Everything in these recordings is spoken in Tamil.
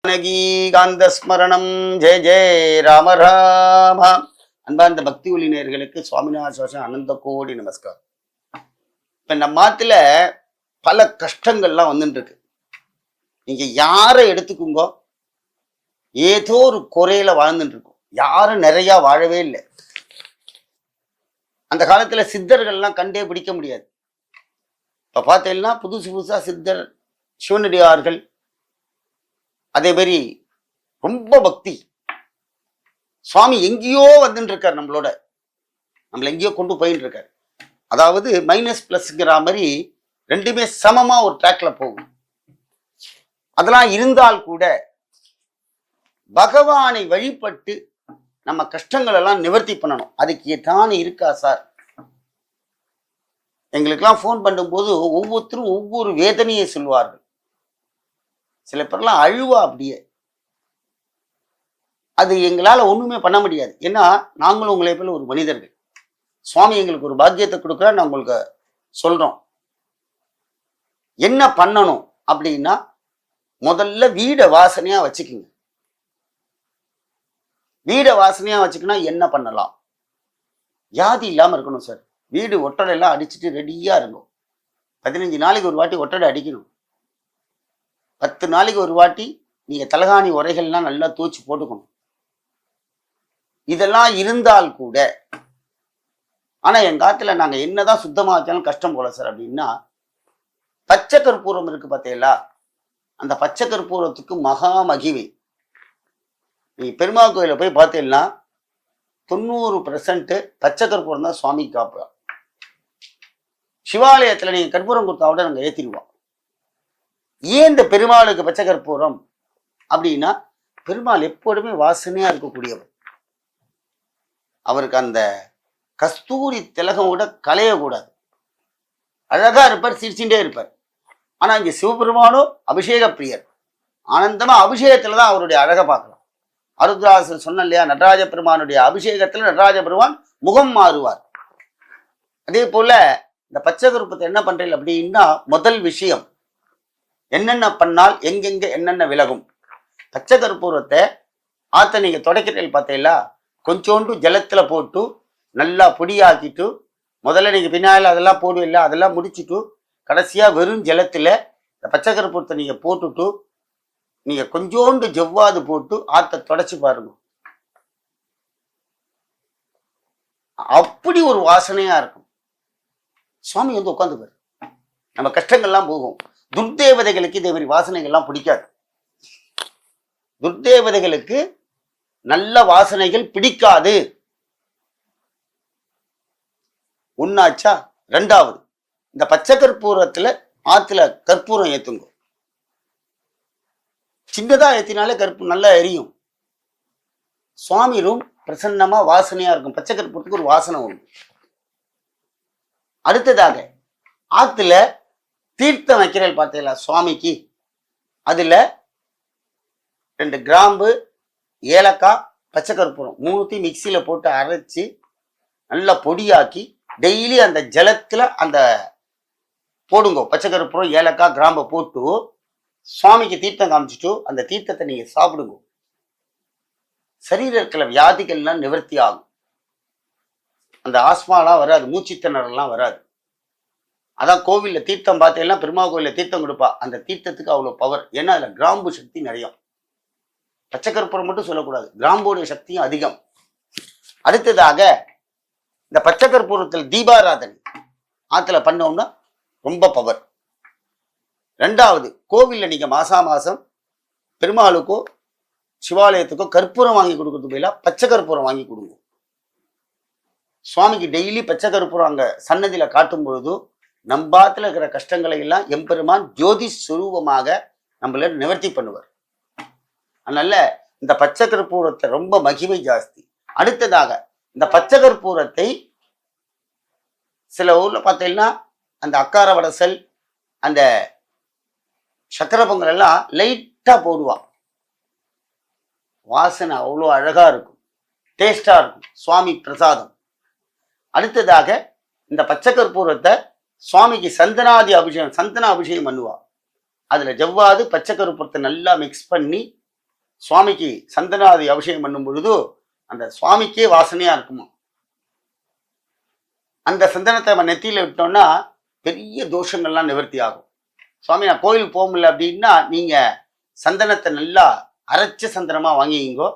ஜானகீகாந்தஸ்மரணம் ஜெய ஜெய ராம ராம. அன்பார்ந்த பக்தி ஒளி நேயர்களுக்கு சுவாமிநாத அனந்த கோடி நமஸ்காரம். இப்ப நம்ம மாத்துல பல கஷ்டங்கள்லாம் வந்துட்டு இருக்கு. நீங்க யாரை எடுத்துக்குங்கோ, ஏதோ ஒரு குறையில வாழ்ந்துட்டு இருக்கும். யாரும் நிறைய வாழவே இல்லை. அந்த காலத்துல சித்தர்கள்லாம் கண்டே பிடிக்க முடியாது. இப்ப பார்த்தீங்கன்னா புதுசு புதுசா சித்தர் சிவனடியார்கள், அதே மாதிரி ரொம்ப பக்தி. சுவாமி எங்கேயோ வந்துட்டு இருக்காரு, நம்மளை எங்கேயோ கொண்டு போயிட்டு இருக்காரு. அதாவது மைனஸ் பிளஸ்ங்கிற மாதிரி ரெண்டுமே சமமா ஒரு ட்ராக்ல போகும். அதெல்லாம் இருந்தால் கூட பகவானை வழிபட்டு நம்ம கஷ்டங்கள் எல்லாம் நிவர்த்தி பண்ணணும். அதுக்கு தானே இருக்கா சார்? எங்களுக்கெல்லாம் ஃபோன் பண்ணும்போது ஒவ்வொருத்தரும் ஒவ்வொரு வேதனையை சொல்வார்கள். சில பேர்லாம் அழுவா அப்படியே. அது எங்களால் ஒண்ணுமே பண்ண முடியாது. ஏன்னா நாங்களும் உங்களை போல ஒரு மனிதர்கள். சுவாமி எங்களுக்கு ஒரு பாக்கியத்தை கொடுக்குறா, நான் உங்களுக்கு சொல்றோம். என்ன பண்ணணும் அப்படின்னா, முதல்ல வீடை வாசனையா வச்சுக்குங்க. வீடை வாசனையா வச்சுக்கணும். என்ன பண்ணலாம்? வியாதி இல்லாம இருக்கணும் சார். வீடு ஒட்டடை எல்லாம் அடிச்சுட்டு ரெடியா இருக்கும். 15 நாளைக்கு ஒரு வாட்டி ஒட்டடை அடிக்கணும். 10 நாளைக்கு ஒரு வாட்டி நீங்க தலகாணி உரைகள்லாம் நல்லா தூச்சி போட்டுக்கணும். இதெல்லாம் இருந்தால் கூட, ஆனா என் காலத்துல நாங்க என்னதான் சுத்தமா வச்சாலும் கஷ்டம் போல சார் அப்படின்னா, பச்சை கற்பூரம் இருக்கு பார்த்தீங்களா, அந்த பச்சை கற்பூரத்துக்கு மகா மகிமை. நீ பெருமாள் கோயில போய் பார்த்தீங்கன்னா 90% பச்சை கற்பூரம் தான் சுவாமி காப்பு. சிவாலயத்துல நீங்க கற்பூரம் கொடுத்தா விட நாங்க ஏத்திடுவோம். ஏன் இந்த பெருமாளுக்கு பச்சை கற்பூரம் அப்படின்னா, பெருமாள் எப்போதுமே வாசனையா இருக்கக்கூடியவர். அவருக்கு அந்த கஸ்தூரி திலகம் கூட கலையக்கூடாது. அழகா இருப்பார், சிரிச்சுட்டே இருப்பார். ஆனா இங்க சிவபெருமானோ அபிஷேக பிரியர். ஆனந்தமா அபிஷேகத்துலதான் அவருடைய அழகை பார்க்கலாம். அருத்ராசர் சொன்ன இல்லையா, நடராஜ பெருமானுடைய அபிஷேகத்துல நடராஜ பெருமான் முகம் மாறுவார். அதே போல இந்த பச்சை கற்பூரத்தை என்ன பண்றீங்க அப்படின்னா, முதல் விஷயம் என்னென்ன பண்ணால் எங்கெங்க என்னென்ன விலகும். பச்சை கற்பூரத்தை ஆத்த நீங்க தொடக்கிறீங்க பார்த்தீங்களா, கொஞ்சோண்டு ஜலத்துல போட்டு நல்லா பொடியாக்கிட்டு, முதல்ல நீங்க பின்னால அதெல்லாம் போடுவில்ல, அதெல்லாம் முடிச்சுட்டு கடைசியா வெறும் ஜலத்துல இந்த பச்சை கற்பூரத்தை நீங்க போட்டுட்டு நீங்க கொஞ்சோண்டு ஜவ்வாது போட்டு ஆத்த தொடச்சு பாருங்க. அப்படி ஒரு வாசனையா இருக்கும். சுவாமி வந்து உட்காந்துப்பாரு, நம்ம கஷ்டங்கள்லாம் போகும். துர்தேவதைகளுக்கு இதே மாதிரி வாசனைகள்லாம் பிடிக்காது. துர்தேவதைகளுக்கு நல்ல வாசனைகள் பிடிக்காது. ஒன்னாச்சா? ரெண்டாவது, இந்த பச்சை கற்பூரத்துல ஆத்துல கற்பூரம் ஏத்துங்க. சின்னதா ஏத்தினாலே கற்பூரம் நல்லா எரியும். சுவாமி ரூம் பிரசன்னமா வாசனையா இருக்கும். பச்சை கற்பூரத்துக்கு ஒரு வாசனை உண்டு. அடுத்ததாக ஆத்துல தீர்த்தம் வைக்கிறேன் பார்த்தீங்களா சுவாமிக்கு, அதுல 2 கிராம்பு, ஏலக்காய், பச்சை கற்பூரம் மூணுத்தையும் மிக்சியில போட்டு அரைச்சி நல்லா பொடியாக்கி டெய்லி அந்த ஜலத்துல அந்த போடுங்க. பச்சை கற்பூரம், ஏலக்காய், கிராம்பை போட்டு சுவாமிக்கு தீர்த்தம் காமிச்சிட்டு அந்த தீர்த்தத்தை நீங்க சாப்பிடுங்க. சரீரத்துல வியாதிகள்லாம் நிவர்த்தி ஆகும். அந்த ஆஸ்மாலாம் வராது, மூச்சுத்திணறலாம் வராது. அதான் கோவில்ல தீர்த்தம் பார்த்தீங்கன்னா, பெருமாள் கோவில்ல தீர்த்தம் கொடுப்பா. அந்த தீர்த்தத்துக்கு அவ்வளவு பவர். ஏன்னா அதுல கிராம்பு சக்தி நிறைய. பச்சை கற்பூரம் மட்டும் சொல்லக்கூடாது, கிராம்போடைய சக்தியும் அதிகம். அடுத்ததாக இந்த பச்சை கற்பூரத்தில் தீபாராதனை ஆத்துல பண்ணோம்னா ரொம்ப பவர். ரெண்டாவது, கோவில்ல நீங்க மாசம் பெருமாளுக்கோ சிவாலயத்துக்கோ கற்பூரம் வாங்கி கொடுக்கறது பதிலா பச்சை கற்பூரம் வாங்கி கொடுங்க. சுவாமிக்கு டெய்லி பச்சை கற்பூரம் அங்க சன்னதியில காட்டும் பொழுது நம்பாத்துல இருக்கிற கஷ்டங்களை எல்லாம் எம்பெருமான் ஜோதி சுரூபமாக நம்மள நிவர்த்தி பண்ணுவார். அதனால இந்த பச்சை கற்பூரத்தை ரொம்ப மகிமை ஜாஸ்தி. அடுத்ததாக இந்த பச்சை கற்பூரத்தை சில ஊர்ல பார்த்தீங்கன்னா அந்த அக்கார வடசல், அந்த சக்கரை பொங்கல் எல்லாம் லைட்டா போடுவான். வாசனை அவ்வளோ அழகா இருக்கும், டேஸ்டா இருக்கும், சுவாமி பிரசாதம். அடுத்ததாக இந்த பச்சை கற்பூரத்தை சுவாமிக்கு சந்தன அபிஷேகம் பண்ணுவா. அதுல ஜவ்வாது பச்சை கற்பூரத்தை நல்லா மிக்ஸ் பண்ணி சுவாமிக்கு சந்தனாதி அபிஷேகம் பண்ணும் பொழுது அந்த சுவாமிக்கே வாசனையா இருக்குமா. அந்த சந்தனத்தை நம்ம நெத்தியில விட்டோம்னா பெரிய தோஷங்கள்லாம் நிவர்த்தி ஆகும். சுவாமி நான் கோயிலுக்கு போக முடியல அப்படின்னா நீங்க சந்தனத்தை நல்லா அரைச்ச சந்தனமா வாங்கிங்கோ.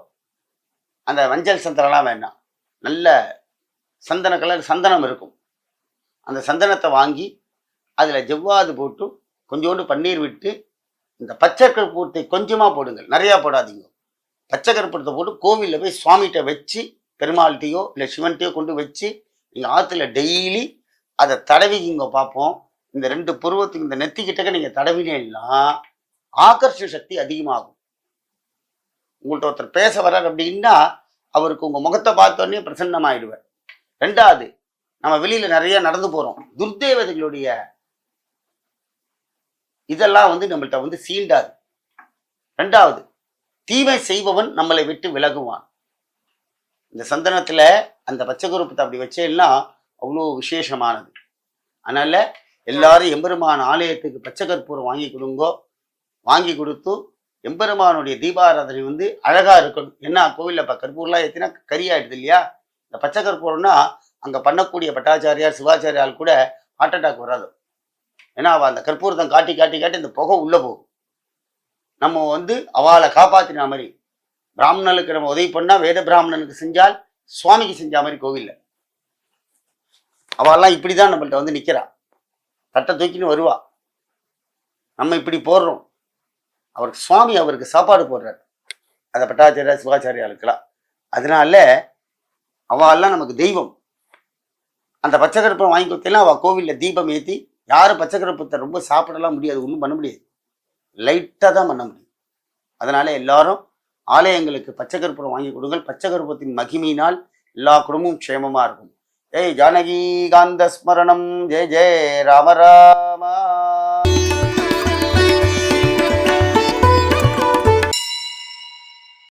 அந்த மஞ்சள் சந்தனம்லாம் வேண்டாம், நல்ல சந்தன கலர் சந்தனம் இருக்கும். அந்த சந்தனத்தை வாங்கி அதில் ஜவ்வாது போட்டு கொஞ்சோண்டு பன்னீர் விட்டு இந்த பச்சை கற்பூரத்தை கொஞ்சமாக போடுங்கள், நிறையா போடாதீங்க. பச்சை கற்பூரத்தை போட்டு கோவிலில் போய் சுவாமிகிட்ட வச்சு பெருமாள்கிட்டையோ இல்லை சிவன்கிட்டையோ கொண்டு வச்சு நீங்கள் ஆற்றுல டெய்லி அதை தடவிக்கிங்க பார்ப்போம். இந்த 2 புருவத்துக்கு இந்த நெத்திக்கிட்டக்க நீங்கள் தடவினீங்கன்னா ஆகர்ஷ சக்தி அதிகமாகும். உங்கள்கிட்ட ஒருத்தர் பேச வர்றார் அப்படின்னா அவருக்கு உங்கள் முகத்தை பார்த்தோன்னே பிரசன்னமாயிடுவார். 2வது, நம்ம வெளியில நிறைய நடந்து போறோம், துர்தேவதைகளுடைய இதெல்லாம் நம்மள்கிட்ட சீண்டாது. 2வது, தீமை செய்பவன் நம்மளை விட்டு விலகுவான். இந்த சந்தனத்துல அந்த பச்சை கருப்பத்தை அப்படி வச்சேன்னா அவ்வளோ விசேஷமானது. அதனால எல்லாரும் எம்பெருமான் ஆலயத்துக்கு பச்சை கற்பூரம் வாங்கி கொடுங்கோ. வாங்கி கொடுத்து எம்பெருமானுடைய தீபாராதனை அழகா இருக்கணும். என்ன கோவில்ல இப்ப கற்பூர்லாம் ஏத்தினா கரியாயிடுது இல்லையா? இந்த பச்சை கற்பூரம்னா அங்க பண்ணக்கூடிய பட்டாச்சாரியார் சிவாச்சாரியால் கூட ஹார்ட் அட்டாக் வராது. ஏன்னா அவ அந்த கற்பூரத்தை காட்டி காட்டி காட்டி இந்த புகை உள்ள போகும். நம்ம அவளை காப்பாத்தின மாதிரி பிராமணனுக்கு நம்ம உதவி பண்ணா வேத பிராமணனுக்கு செஞ்சால் சுவாமிக்கு செஞ்ச மாதிரி கோவில்ல அவெல்லாம் இப்படிதான் நம்மள்ட்ட நிக்கிறா. தட்டை தூக்கின்னு வருவா, நம்ம இப்படி போடுறோம். அவருக்கு சுவாமி அவருக்கு சாப்பாடு போடுறாரு, அதை பட்டாச்சாரியா சிவாச்சாரியாளுக்கெல்லாம். அதனால அவெல்லாம் நமக்கு தெய்வம். அந்த பச்சை கருப்பம் வாங்கி கொடுத்தலாம் அவள் கோவிலில் தீபம் ஏற்றி, யாரும் பச்சை கருப்பத்தை ரொம்ப சாப்பிடலாம் முடியாது, ஒன்றும் பண்ண முடியாது, லைட்டாக தான் பண்ண முடியும். அதனால எல்லாரும் ஆலயங்களுக்கு பச்சை கருப்பம் வாங்கி கொடுங்கள். பச்சை கருப்பத்தின் மகிமையினால் எல்லா குடும்பமும் க்ஷேமமாக இருக்கும். ஜெய் ஜானகி காந்த ஸ்மரணம், ஜெய ஜெய ராமரா.